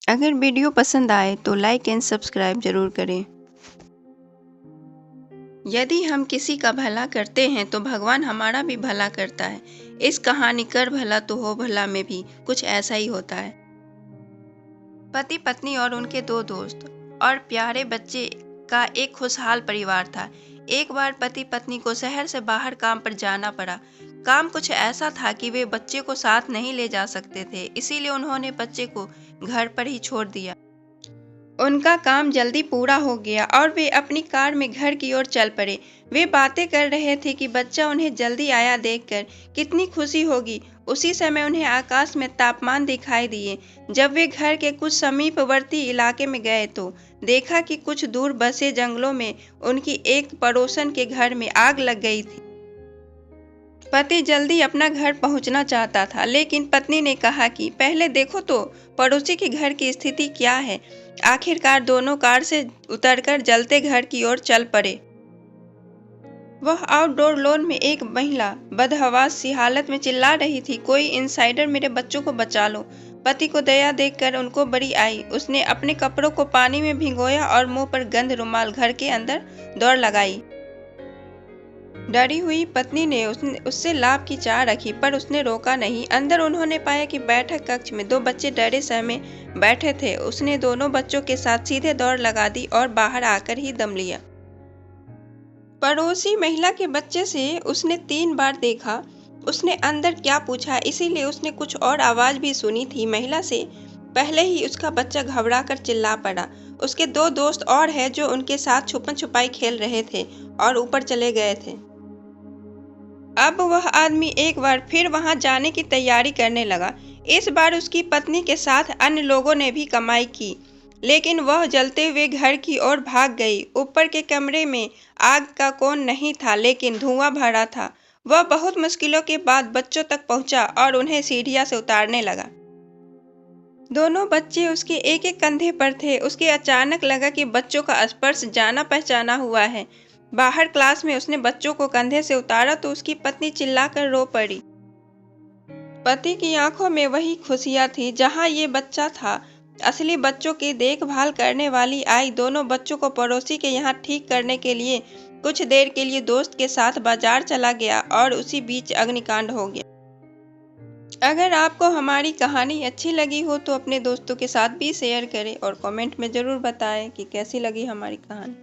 अगर वीडियो पसंद आए तो लाइक एंड सब्सक्राइब जरूर करें। यदि हम किसी का भला करते हैं तो भगवान हमारा भी भला करता है। इस कहानी कर भला तो हो भला में भी कुछ ऐसा ही होता है। पति पत्नी और उनके दो दोस्त और प्यारे बच्चे का एक खुशहाल परिवार था। एक बार पति पत्नी को शहर से बाहर काम पर जाना पड़ा। काम कुछ ऐसा था कि वे बच्चे को साथ नहीं ले जा सकते थे, इसीलिए उन्होंने बच्चे को घर पर ही छोड़ दिया। उनका काम जल्दी पूरा हो गया और वे अपनी कार में घर की ओर चल पड़े। वे बातें कर रहे थे कि बच्चा उन्हें जल्दी आया देखकर कितनी खुशी होगी। उसी समय उन्हें आकाश में तापमान दिखाई दिए। जब वे घर के कुछ समीपवर्ती इलाके में गए तो देखा कि कुछ दूर बसे जंगलों में उनकी एक पड़ोसन के घर में आग लग गई थी। पति जल्दी अपना घर पहुंचना चाहता था, लेकिन पत्नी ने कहा कि पहले देखो तो पड़ोसी के घर की स्थिति क्या है। आखिरकार दोनों कार से उतरकर जलते घर की ओर चल पड़े। वह आउटडोर लॉन में एक महिला बदहवास सी हालत में चिल्ला रही थी, कोई इनसाइडर मेरे बच्चों को बचा लो। पति को दया देखकर उनको बड़ी आई। उसने अपने कपड़ों को पानी में भिगोया और मुंह पर गंद रुमाल घर के अंदर दौड़ लगाई। डरी हुई पत्नी ने उससे लाभ की चाह रखी, पर उसने रोका नहीं। अंदर उन्होंने पाया कि बैठक कक्ष में दो बच्चे डरे सहमे बैठे थे। उसने दोनों बच्चों के साथ सीधे दौड़ लगा दी और बाहर आकर ही दम लिया। पड़ोसी महिला के बच्चे से उसने 3 बार देखा। उसने अंदर क्या पूछा, इसीलिए उसने कुछ और आवाज भी सुनी थी। महिला से पहले ही उसका बच्चा घबराकर चिल्ला पड़ा। उसके 2 दोस्त और हैं जो उनके साथ छुपन छुपाई खेल रहे थे और ऊपर चले गए थे। अब वह आदमी एक बार फिर वहां जाने की तैयारी करने लगा। इस बार उसकी पत्नी के साथ अन्य लोगों ने भी कमाई की, लेकिन वह जलते हुए घर की ओर भाग गई। ऊपर के कमरे में आग का कोन नहीं था, लेकिन धुआं भरा था। वह बहुत मुश्किलों के बाद बच्चों तक पहुंचा और उन्हें सीढ़ियां से उतारने लगा। दोनों बच्चे उसके एक एक कंधे पर थे। उसके अचानक लगा कि बच्चों का स्पर्श जाना पहचाना हुआ है। बाहर क्लास में उसने बच्चों को कंधे से उतारा तो उसकी पत्नी चिल्लाकर रो पड़ी। पति की आंखों में वही खुशियां थी जहां ये बच्चा था। असली बच्चों की देखभाल करने वाली आई दोनों बच्चों को पड़ोसी के यहाँ ठीक करने के लिए कुछ देर के लिए दोस्त के साथ बाजार चला गया और उसी बीच अग्निकांड हो गया। अगर आपको हमारी कहानी अच्छी लगी हो तो अपने दोस्तों के साथ भी शेयर करें और कमेंट में ज़रूर बताएं कि कैसी लगी हमारी कहानी।